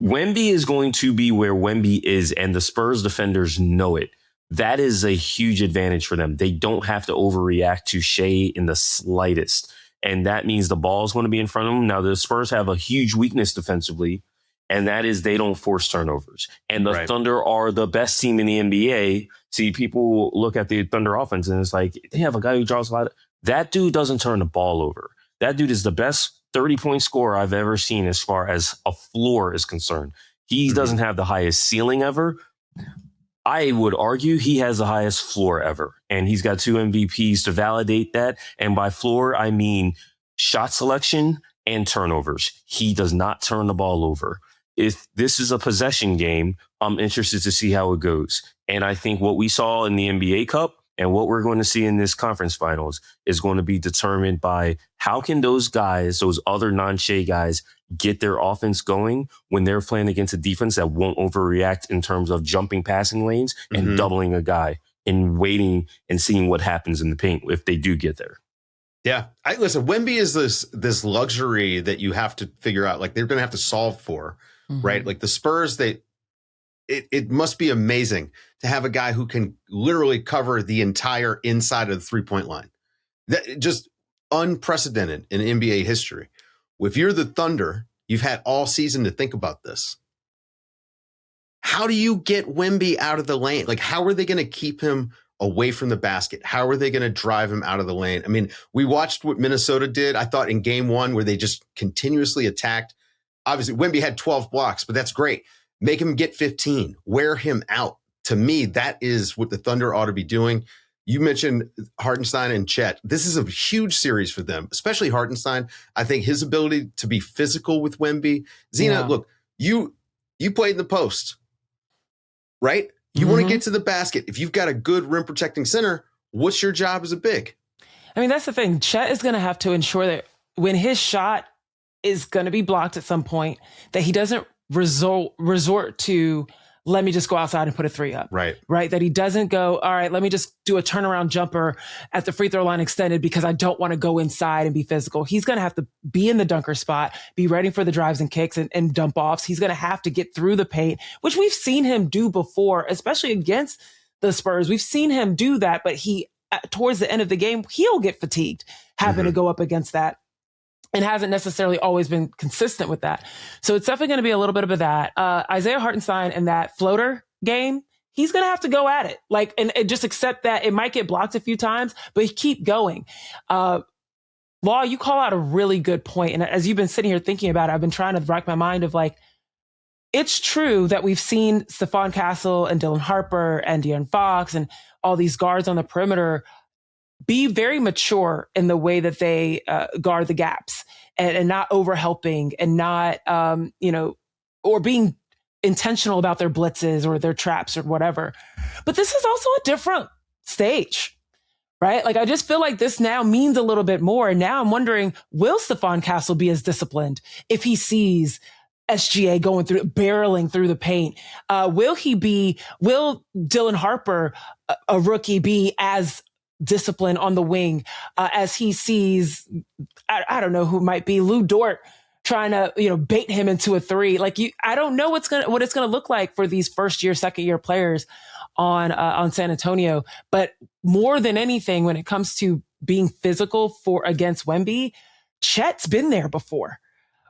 Wemby is going to be where Wemby is, and the Spurs defenders know it. That is a huge advantage for them. They don't have to overreact to Shai in the slightest. And that means the ball is going to be in front of them. Now, the Spurs have a huge weakness defensively, and that is they don't force turnovers. And the Thunder are the best team in the NBA. See, people look at the Thunder offense, and it's like, they have a guy who draws a lot. That dude doesn't turn the ball over. That dude is the best 30-point scorer I've ever seen as far as a floor is concerned. He doesn't have the highest ceiling ever. I would argue he has the highest floor ever, and he's got 2 MVPs to validate that. And by floor, I mean shot selection and turnovers. He does not turn the ball over. If this is a possession game, I'm interested to see how it goes. And I think what we saw in the NBA Cup and what we're going to see in this conference finals is going to be determined by how can those guys, those other non-Shai guys, get their offense going when they're playing against a defense that won't overreact in terms of jumping passing lanes and doubling a guy and waiting and seeing what happens in the paint if they do get there. Yeah. Listen, Wemby is this luxury that you have to figure out, like, they're going to have to solve for, right? Like, the Spurs, it must be amazing to have a guy who can literally cover the entire inside of the 3-point line. That just unprecedented in NBA history. If you're the Thunder, you've had all season to think about this. How do you get Wemby out of the lane? Like, how are they going to keep him away from the basket? How are they going to drive him out of the lane? I mean, we watched what Minnesota did, I thought, in game 1, where they just continuously attacked. Obviously, Wemby had 12 blocks, but that's great. Make him get 15. Wear him out. To me, that is what the Thunder ought to be doing. You mentioned Hartenstein and Chet. This is a huge series for them, especially Hartenstein. I think his ability to be physical with Wemby. Zena, look, you played in the post, right? You want to get to the basket. If you've got a good rim protecting center, what's your job as a big? I mean, that's the thing. Chet is going to have to ensure that when his shot is going to be blocked at some point, that he doesn't resort to, let me just go outside and put a three up. Right. That he doesn't go, all right, let me just do a turnaround jumper at the free throw line extended because I don't want to go inside and be physical. He's going to have to be in the dunker spot, be ready for the drives and kicks and dump offs. He's going to have to get through the paint, which we've seen him do before, especially against the Spurs. We've seen him do that, but he, towards the end of the game, he'll get fatigued having to go up against that. And hasn't necessarily always been consistent with that. So it's definitely going to be a little bit of that. Isaiah Hartenstein and that floater game, he's going to have to go at it. And just accept that it might get blocked a few times, but keep going. Law, you call out a really good point. And as you've been sitting here thinking about it, I've been trying to rack my mind of it's true that we've seen Stephon Castle and Dylan Harper and De'Aaron Fox and all these guards on the perimeter be very mature in the way that they guard the gaps and not over helping and not, or being intentional about their blitzes or their traps or whatever. But this is also a different stage, right? I just feel like this now means a little bit more. And now I'm wondering, will Stephon Castle be as disciplined if he sees SGA barreling through the paint? Will Dylan Harper, a rookie, be as discipline on the wing as he sees, I don't know who might be, Lou Dort trying to, bait him into a three. I don't know what it's going to look like for these first year, second year players on San Antonio. But more than anything, when it comes to being physical against Wemby, Chet's been there before,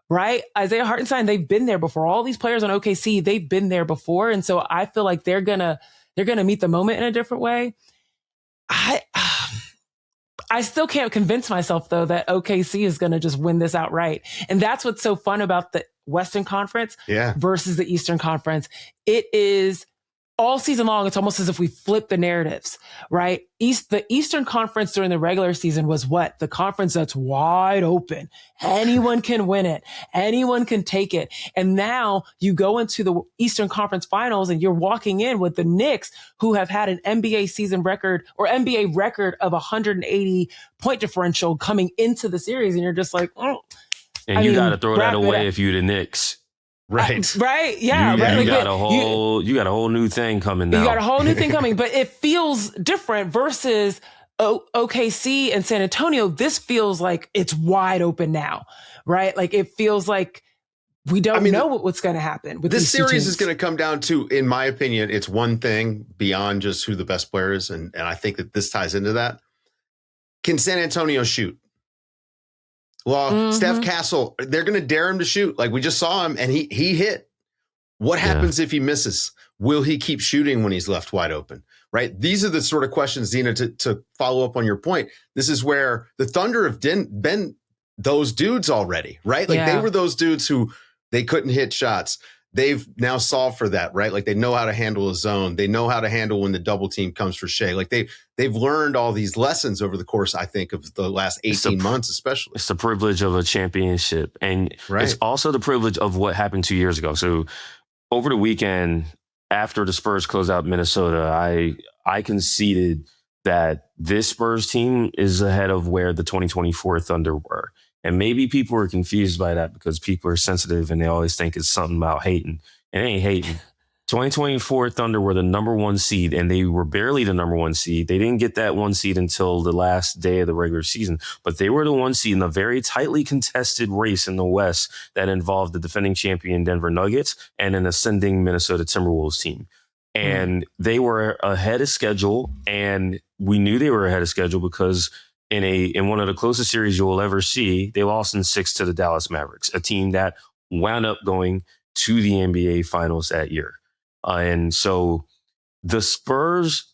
right? Isaiah Hartenstein, they've been there before. All these players on OKC, they've been there before. And so I feel like they're going to meet the moment in a different way. I still can't convince myself, though, that OKC is going to just win this outright. And that's what's so fun about the Western Conference versus the Eastern Conference. It is all season long. It's almost as if we flip the narratives, right? The Eastern Conference during the regular season was what? The conference that's wide open. Anyone can win it. Anyone can take it. And now you go into the Eastern Conference Finals and you're walking in with the Knicks, who have had an NBA season record or NBA record of 180 point differential coming into the series. And you're just like, oh. And you got to throw that away if you're the Knicks. Right. Right. Yeah. You got a whole new thing coming now. You got a whole new thing coming, but it feels different versus OKC and San Antonio. This feels like it's wide open now, right? It feels like we don't know what's going to happen with this series is going to come down to, in my opinion, it's one thing beyond just who the best player is. And I think that this ties into that. Can San Antonio shoot? Well, Steph Castle, they're going to dare him to shoot. We just saw him and he hit. What happens if he misses? Will he keep shooting when he's left wide open? Right? These are the sort of questions, Zena, to follow up on your point. This is where the Thunder have been those dudes already, right? They were those dudes who they couldn't hit shots. They've now solved for that, right? They know how to handle a zone. They know how to handle when the double team comes for Shai. They've learned all these lessons over the course, I think, of the last 18 months, especially. It's the privilege of a championship. And it's also the privilege of what happened 2 years ago. So over the weekend, after the Spurs closed out Minnesota, I conceded that this Spurs team is ahead of where the 2024 Thunder were. And maybe people are confused by that because people are sensitive and they always think it's something about hating. And it ain't hating. 2024 Thunder were the number one seed, and they were barely the number one seed. They didn't get that one seed until the last day of the regular season, but they were the one seed in a very tightly contested race in the West that involved the defending champion Denver Nuggets and an ascending Minnesota Timberwolves team. And they were ahead of schedule, and we knew they were ahead of schedule because in one of the closest series you'll ever see, they lost in 6 to the Dallas Mavericks, a team that wound up going to the NBA Finals that year. And so the Spurs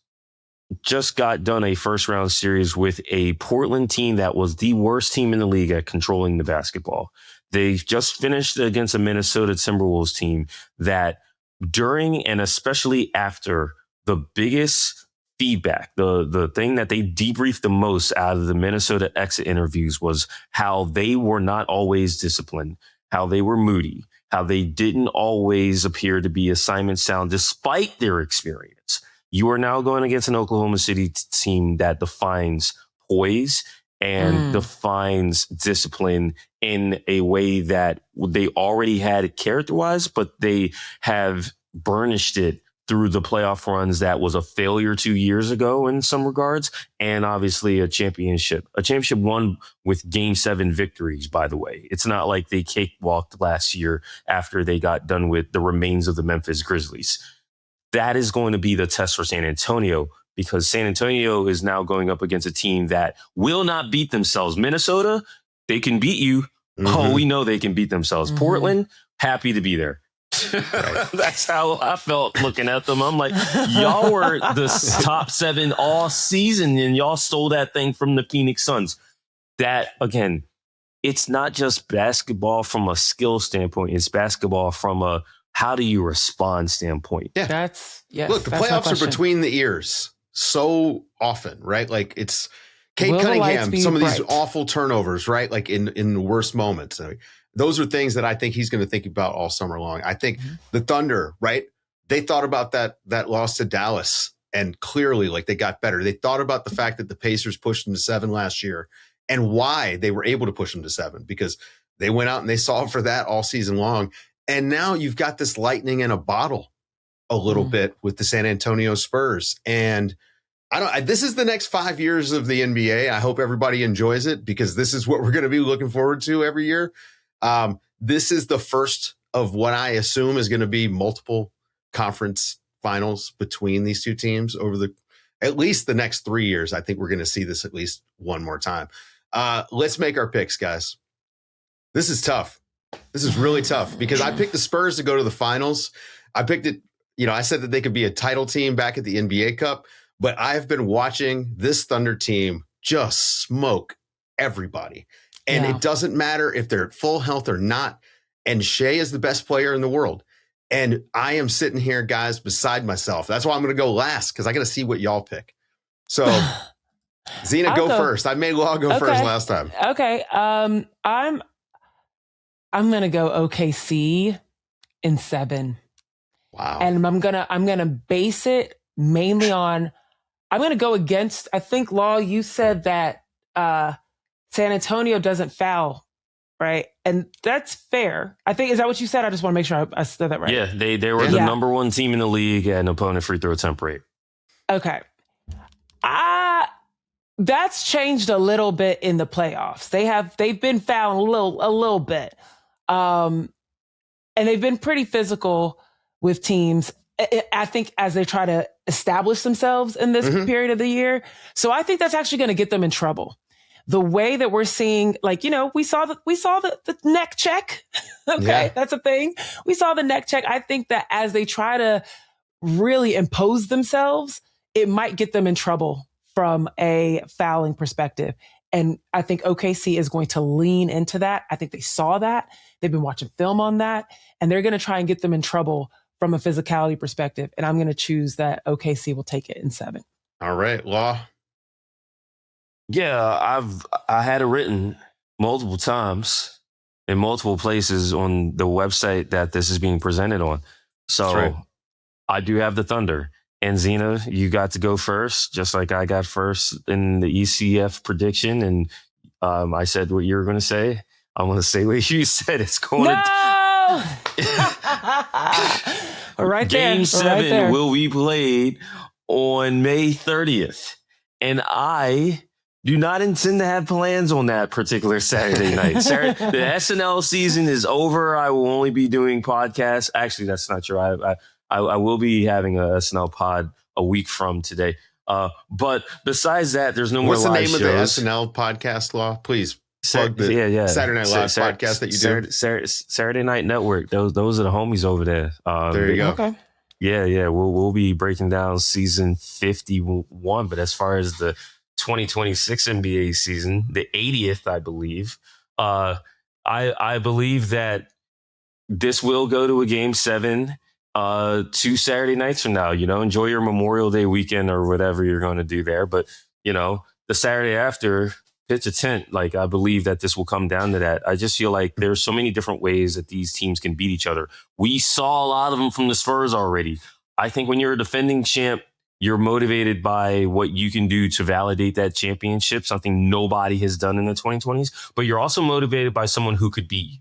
just got done a first round series with a Portland team that was the worst team in the league at controlling the basketball. They just finished against a Minnesota Timberwolves team that during and especially after the biggest feedback, the thing that they debriefed the most out of the Minnesota exit interviews was how they were not always disciplined, how they were moody, how they didn't always appear to be assignment sound despite their experience. You are now going against an Oklahoma City team that defines poise and defines discipline in a way that they already had it character-wise, but they have burnished it through the playoff runs that was a failure 2 years ago in some regards, and obviously a championship won with Game 7 victories, by the way. It's not like they cakewalked last year after they got done with the remains of the Memphis Grizzlies. That is going to be the test for San Antonio, because San Antonio is now going up against a team that will not beat themselves. Minnesota, they can beat you. Oh, we know they can beat themselves. Portland, happy to be there. That's how I felt looking at them. I'm like, y'all were the top 7 all season, and y'all stole that thing from the Phoenix Suns. That, again, it's not just basketball from a skill standpoint. It's basketball from a how do you respond standpoint. Yeah. Look, the playoffs are between the ears so often, right? Like it's Cade Cunningham, some of these awful turnovers, right? Like in the worst moments. I mean, those are things that I think he's going to think about all summer long. I think the Thunder, right? They thought about that loss to Dallas, and clearly, like, they got better. They thought about the fact that the Pacers pushed them to 7 last year and why they were able to push them to 7, because they went out and they solved for that all season long. And now you've got this lightning in a bottle a little bit with the San Antonio Spurs. And this is the next 5 years of the NBA. I hope everybody enjoys it, because this is what we're going to be looking forward to every year. This is the first of what I assume is going to be multiple conference finals between these two teams over at least the next 3 years. I think we're going to see this at least one more time. Let's make our picks, guys. This is tough. This is really tough, because I picked the Spurs to go to the finals. I picked it, I said that they could be a title team back at the NBA Cup, but I've been watching this Thunder team just smoke everybody. And it doesn't matter if they're at full health or not. And Shai is the best player in the world. And I am sitting here, guys, beside myself. That's why I'm going to go last, because I got to see what y'all pick. So, Zena, go first. I made Law go first last time. Okay. I'm going to go OKC in 7. Wow. And I'm gonna base it mainly on, I'm going to go against, I think, Law, you said that San Antonio doesn't foul, right? And that's fair. I think, is that what you said? I just want to make sure I said that right. Yeah, they were the number 1 team in the league at an opponent free throw attempt rate. Okay. That's changed a little bit in the playoffs. They've been fouling a little bit. And they've been pretty physical with teams, I think, as they try to establish themselves in this period of the year. So I think that's actually going to get them in trouble. The way that we're seeing, like, we saw the neck check. Okay. That's a thing. We saw the neck check. I think that as they try to really impose themselves, it might get them in trouble from a fouling perspective. And I think OKC is going to lean into that. I think they saw that. They've been watching film on that, and they're going to try and get them in trouble from a physicality perspective. And I'm going to choose that OKC will take it in 7. All right, Law. Yeah, I had it written multiple times in multiple places on the website that this is being presented on. So I do have the Thunder. And Zena, you got to go first, just like I got first in the ECF prediction. And I said what you were going to say. I'm going to say what you said. It's going right Game 7 will be played on May 30th. And I do not intend to have plans on that particular Saturday night. The SNL season is over. I will only be doing podcasts. Actually, that's not true. I will be having a SNL pod a week from today. But besides that, there's no more live shows. What's the name of the SNL podcast, Law? Please plug the Saturday Night Live podcast that you do. Saturday Night Network. Those are the homies over there. There you go. Okay. Yeah. We'll be breaking down season 51. But as far as the 2026 NBA season, the 80th, I believe, I believe that this will go to a Game 7. 2 Saturday nights from now. Enjoy your Memorial Day weekend or whatever you're going to do there. But, the Saturday after, pitch a tent. Like, I believe that this will come down to that. I just feel like there's so many different ways that these teams can beat each other. We saw a lot of them from the Spurs already. I think when you're a defending champ, you're motivated by what you can do to validate that championship, something nobody has done in the 2020s. But you're also motivated by someone who could beat you.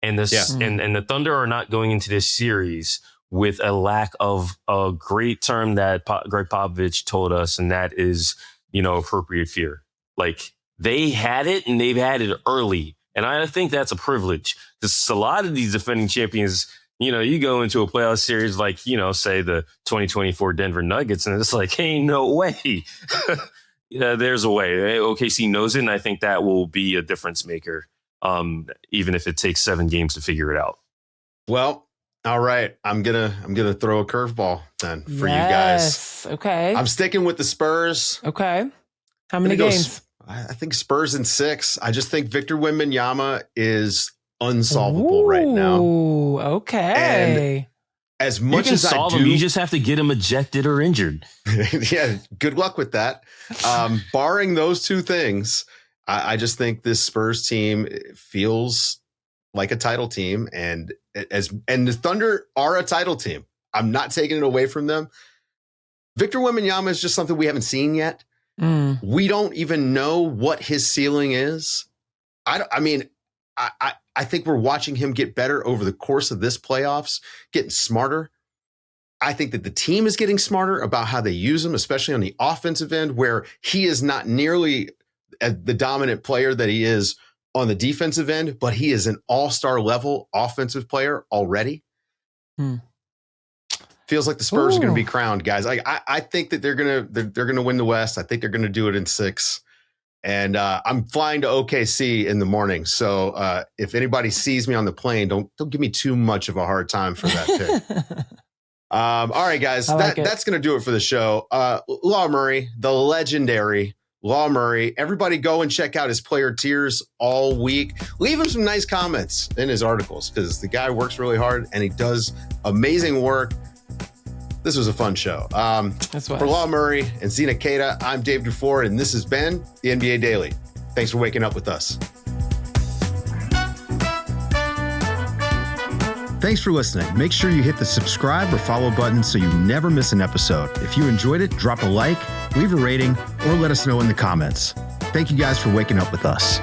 And and the Thunder are not going into this series with a lack of a great term that Greg Popovich told us, and that is, appropriate fear. Like, they had it, and they've had it early. And I think that's a privilege, because a lot of these defending champions, you go into a playoff series like, say the 2024 Denver Nuggets, and it's like, hey, no way. There's a way. OKC knows it, and I think that will be a difference maker, even if it takes 7 games to figure it out. Well, all right. I'm gonna throw a curveball then for you guys. Okay. I'm sticking with the Spurs. Okay. How many games? I think Spurs in 6. I just think Victor Wembanyama is unsolvable right now. Okay. And as much as solve him, you just have to get him ejected or injured. Yeah, good luck with that. Barring those 2 things, I just think this Spurs team feels like a title team, and the Thunder are a title team. I'm not taking it away from them. Victor Wembanyama is just something we haven't seen yet. We don't even know what his ceiling is. I think we're watching him get better over the course of this playoffs, getting smarter. I think that the team is getting smarter about how they use him, especially on the offensive end, where he is not nearly the dominant player that he is on the defensive end, but he is an all-star level offensive player already. Feels like the Spurs are going to be crowned, guys. I think that they're gonna win the West. I think they're going to do it in 6. And I'm flying to OKC in the morning. So if anybody sees me on the plane, don't give me too much of a hard time for that pick. All right, guys, that's going to do it for the show. Law Murray, the legendary Law Murray. Everybody go and check out his player tiers all week. Leave him some nice comments in his articles, because the guy works really hard and he does amazing work. This was a fun show. For Law Murray and Zena Keita, I'm Dave DuFour, and this has been the NBA Daily. Thanks for waking up with us. Thanks for listening. Make sure you hit the subscribe or follow button so you never miss an episode. If you enjoyed it, drop a like, leave a rating, or let us know in the comments. Thank you guys for waking up with us.